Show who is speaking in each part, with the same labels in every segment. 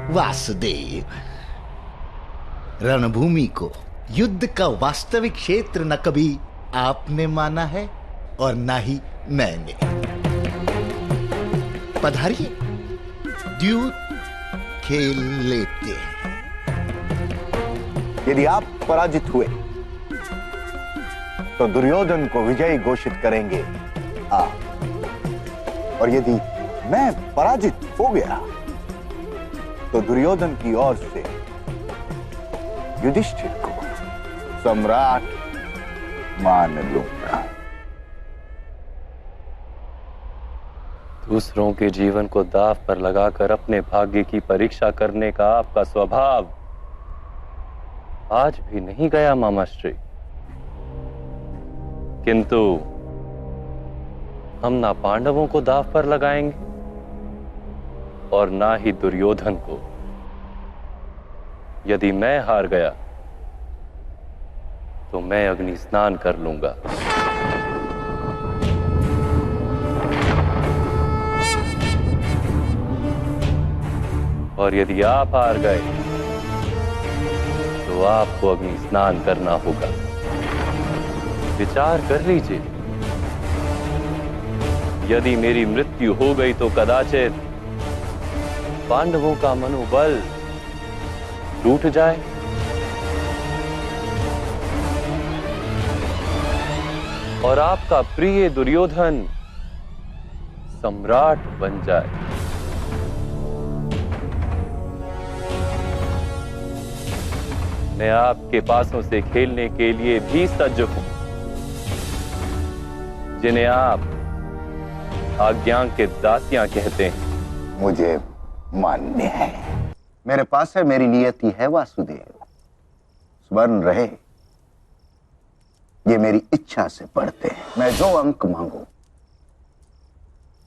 Speaker 1: वासुदेव, रणभूमि को युद्ध का वास्तविक क्षेत्र न कभी आपने माना है और ना ही मैंने। पधारिए, द्यूत खेल लेते हैं।
Speaker 2: यदि आप पराजित हुए तो दुर्योधन को विजयी घोषित करेंगे आप, और यदि मैं पराजित हो गया तो दुर्योधन की ओर से युधिष्ठिर को सम्राट मान लूंगा।
Speaker 3: दूसरों के जीवन को दांव पर लगाकर अपने भाग्य की परीक्षा करने का आपका स्वभाव आज भी नहीं गया मामाश्री। किंतु हम ना पांडवों को दांव पर लगाएंगे और ना ही दुर्योधन को। यदि मैं हार गया तो मैं अग्नि स्नान कर लूंगा। और यदि आप हार गए तो आपको अग्नि स्नान करना होगा। विचार कर लीजिए, यदि मेरी मृत्यु हो गई तो कदाचित पांडवों का मनोबल टूट जाए और आपका प्रिय दुर्योधन सम्राट बन जाए। मैं आपके पासों से खेलने के लिए भी सज्ज हूं, जिन्हें आप आज्ञा के दासियां कहते हैं।
Speaker 2: मुझे मान्य है। मेरे पास है, मेरी नियति है वासुदेव। स्मरण रहे, ये मेरी इच्छा से पढ़ते हैं। मैं जो अंक मांगू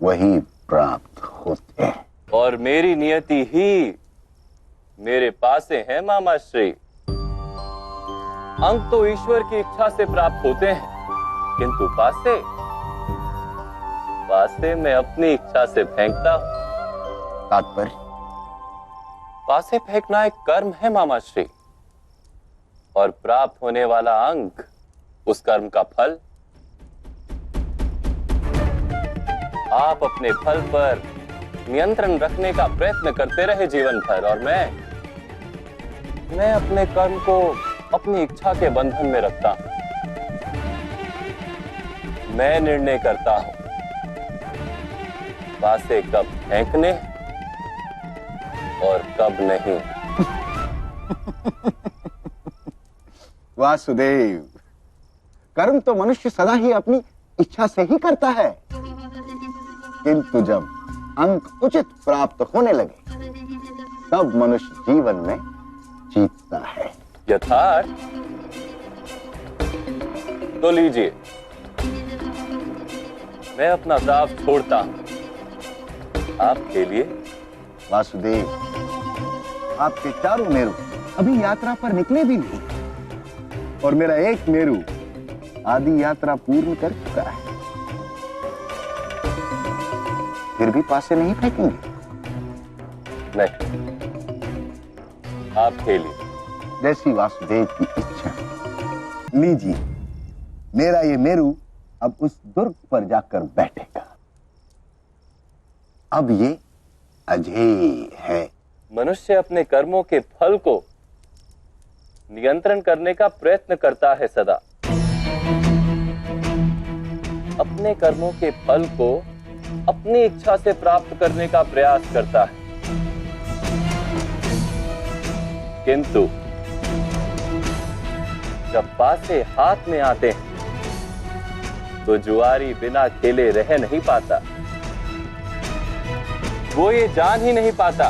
Speaker 2: वही प्राप्त होते हैं।
Speaker 3: और मेरी नियति ही मेरे पासे है मामाश्री। अंक तो ईश्वर की इच्छा से प्राप्त होते हैं, किंतु पासे मैं अपनी इच्छा से फेंकता हूं।
Speaker 2: तात्पर्य?
Speaker 3: पासे फेंकना एक कर्म है मामाश्री, और प्राप्त होने वाला अंक उस कर्म का फल। आप अपने फल पर नियंत्रण रखने का प्रयत्न करते रहे जीवन भर, और मैं अपने कर्म को अपनी इच्छा के बंधन में रखता हूं। मैं निर्णय करता हूं पासे कब फेंकने और कब नहीं।
Speaker 2: वासुदेव, कर्म तो मनुष्य सदा ही अपनी इच्छा से ही करता है, किंतु जब अंक उचित प्राप्त होने लगे तब मनुष्य जीवन में जीतता है।
Speaker 3: यथार्थ तो लीजिए, मैं अपना दाव छोड़ता हूं आपके लिए।
Speaker 2: वासुदेव, आपके चारों मेरु अभी यात्रा पर निकले भी नहीं, और मेरा एक मेरु आदि यात्रा पूर्ण कर चुका है। फिर भी पासे नहीं फेंकेंगे?
Speaker 3: नहीं, आप खेलिए।
Speaker 2: जैसी वासुदेव की इच्छा। लीजिए, मेरा ये मेरु अब उस दुर्ग पर जाकर बैठेगा। अब ये अजेय है।
Speaker 3: मनुष्य अपने कर्मों के फल को नियंत्रण करने का प्रयत्न करता है सदा। अपने कर्मों के फल को अपनी इच्छा से प्राप्त करने का प्रयास करता है, किंतु जब पासे हाथ में आते हैं तो जुआरी बिना खेले रह नहीं पाता। वो ये जान ही नहीं पाता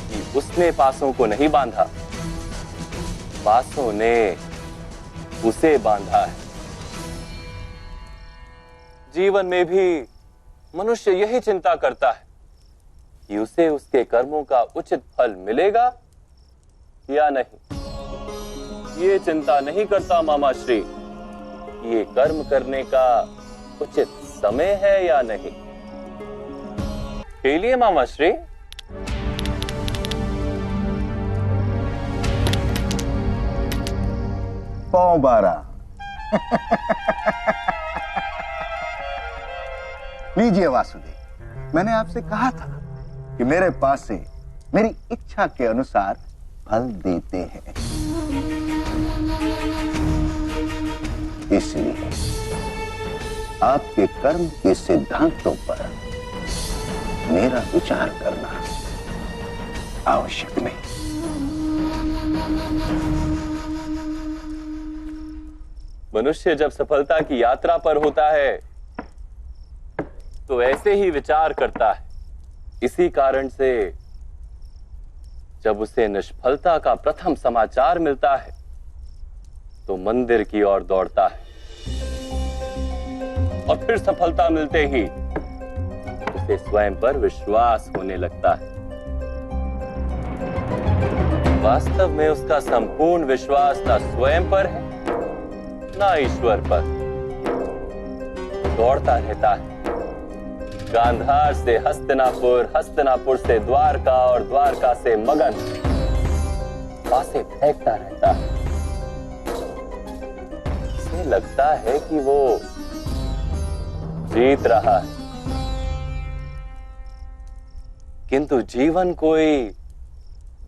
Speaker 3: कि उसने पासों को नहीं बांधा, पासों ने उसे बांधा है। जीवन में भी मनुष्य यही चिंता करता है कि उसे उसके कर्मों का उचित फल मिलेगा या नहीं। ये चिंता नहीं करता मामाश्री कि ये कर्म करने का उचित समय है या नहीं। खेलिए मामाश्री।
Speaker 2: पांव 12। लीजिए वासुदेव, मैंने आपसे कहा था कि मेरे पास से मेरी इच्छा के अनुसार फल देते हैं, इसलिए आपके कर्म के सिद्धांतों पर मेरा विचार करना आवश्यक नहीं।
Speaker 3: मनुष्य जब सफलता की यात्रा पर होता है तो ऐसे ही विचार करता है। इसी कारण से जब उसे निष्फलता का प्रथम समाचार मिलता है तो मंदिर की ओर दौड़ता है, और फिर सफलता मिलते ही उसे स्वयं पर विश्वास होने लगता है। वास्तव में उसका संपूर्ण विश्वास ना स्वयं पर है ना ईश्वर पर। दौड़ता रहता है, गांधार से हस्तिनापुर, हस्तिनापुर से द्वारका और द्वारका से मगध, पासे फेंकता रहता है। उसे लगता है कि वो जीत रहा है, किंतु जीवन कोई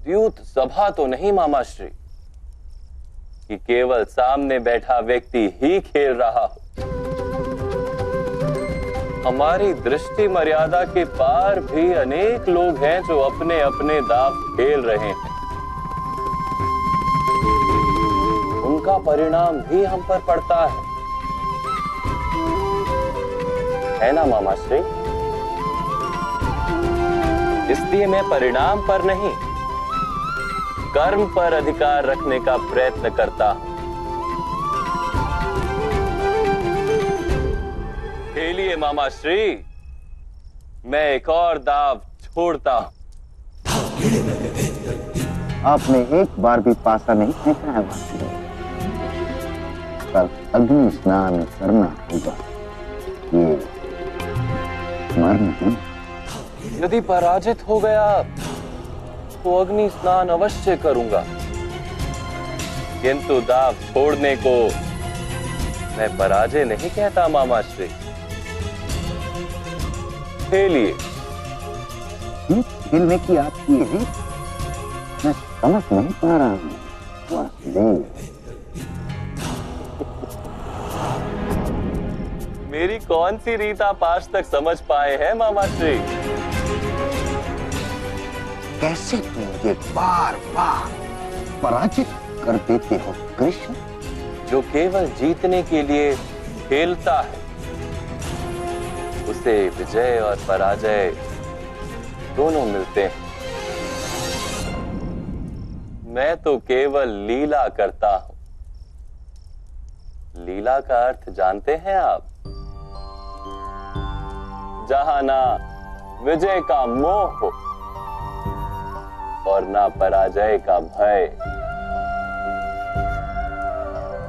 Speaker 3: द्यूत सभा तो नहीं मामाश्री कि केवल सामने बैठा व्यक्ति ही खेल रहा हो। हमारी दृष्टि मर्यादा के पार भी अनेक लोग हैं जो अपने अपने दांव खेल रहे हैं। उनका परिणाम भी हम पर पड़ता है ना मामाश्री? इसलिए मैं परिणाम पर नहीं, कर्म पर अधिकार रखने का प्रयत्न करता हूं। खेलिए मामाश्री, मैं एक और दाव छोड़ता हूं।
Speaker 2: आपने एक बार भी पासा नहीं फेंका है वासुदेव। कल अग्नि स्नान करना होगा, ये मर्म है।
Speaker 3: यदि पराजित हो गया तो अग्नि स्नान अवश्य करूंगा, किंतु दाव छोड़ने को मैं पराजय नहीं कहता मामाश्री। खेलिए।
Speaker 2: खेलने की आपकी रीत मैं समझ नहीं पा रहा हूं वासुदेव।
Speaker 3: मेरी कौन सी रीत आप आज तक समझ पाए हैं मामाश्री?
Speaker 2: कैसे तुम मुझे बार बार पराजित कर देते हो कृष्ण?
Speaker 3: जो केवल जीतने के लिए खेलता है उसे विजय और पराजय दोनों मिलते हैं। मैं तो केवल लीला करता हूं। लीला का अर्थ जानते हैं आप? जहां ना विजय का मोह हो और ना पराजय का भय,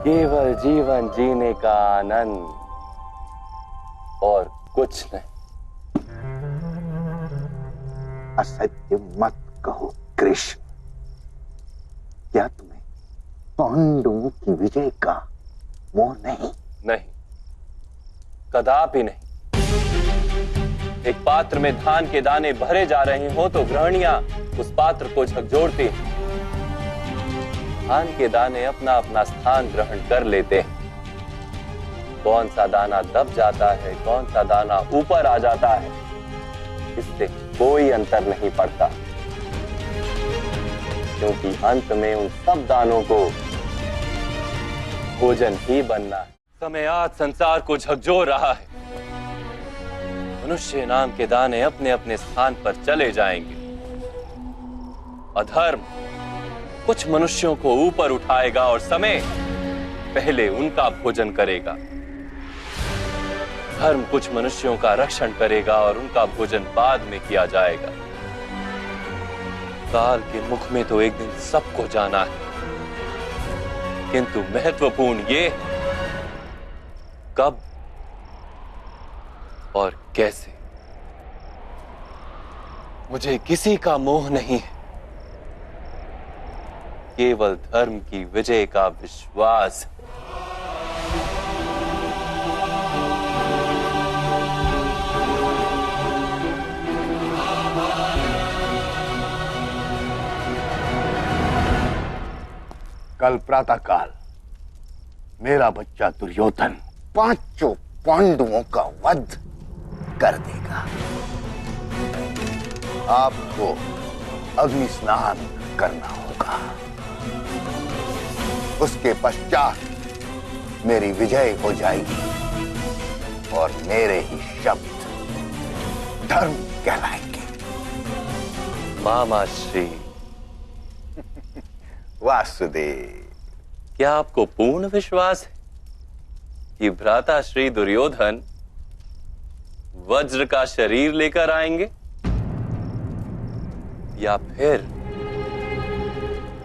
Speaker 3: केवल जीवन जीने का आनंद और कुछ नहीं।
Speaker 2: असत्य मत कहो कृष्ण। क्या तुम्हें पांडवों की विजय का मोह नहीं?
Speaker 3: नहीं, कदापि नहीं। एक पात्र में धान के दाने भरे जा रहे हो तो गृहणियां उस पात्र को झकझोरती हैं। धान के दाने अपना अपना स्थान ग्रहण कर लेते हैं। कौन सा दाना दब जाता है, कौन सा दाना ऊपर आ जाता है, इससे कोई अंतर नहीं पड़ता, क्योंकि अंत में उन सब दानों को भोजन ही बनना है। समय आज संसार को झकझोर रहा है। मनुष्य नाम के दाने अपने अपने स्थान पर चले जाएंगे। अधर्म कुछ मनुष्यों को ऊपर उठाएगा और समय पहले उनका भोजन करेगा। धर्म कुछ मनुष्यों का रक्षण करेगा और उनका भोजन बाद में किया जाएगा। काल के मुख में तो एक दिन सबको जाना है, किंतु महत्वपूर्ण ये कब और कैसे। मुझे किसी का मोह नहीं है। केवल धर्म की विजय का विश्वास।
Speaker 2: कल प्रातःकाल मेरा बच्चा दुर्योधन पांचों पांडवों का वध कर देगा। आपको अग्नि स्नान करना होगा। उसके पश्चात मेरी विजय हो जाएगी और मेरे ही शब्द धर्म कहलाएंगे।
Speaker 3: मामा श्री,
Speaker 2: वासुदेव,
Speaker 3: क्या आपको पूर्ण विश्वास है कि भ्राता श्री दुर्योधन वज्र का शरीर लेकर आएंगे, या फिर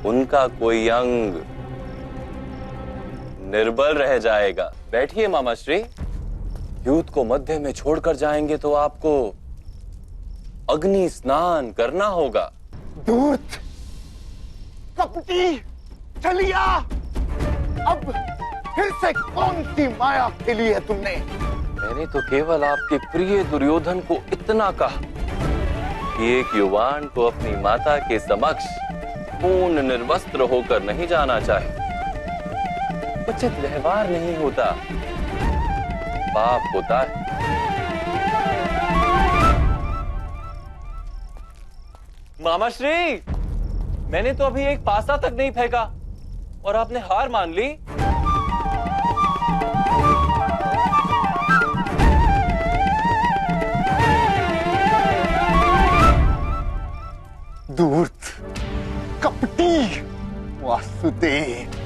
Speaker 3: उनका कोई अंग निर्बल रह जाएगा? बैठिए मामा श्री। युद्ध को मध्य में छोड़कर जाएंगे तो आपको अग्नि स्नान करना होगा।
Speaker 2: धूर्त, कपटी, चलिया, अब फिर से कौन सी माया खेली है तुमने?
Speaker 3: मैंने तो केवल आपके प्रिय दुर्योधन को इतना कहा कि एक युवान को अपनी माता के समक्ष पूर्ण निर्वस्त्र होकर नहीं जाना चाहिए। उचित व्यवहार नहीं होता, पाप होता है। मामा श्री, मैंने तो अभी एक पासा तक नहीं फेंका और आपने हार मान ली।
Speaker 2: धूर्त, कपटी, वासुदेव,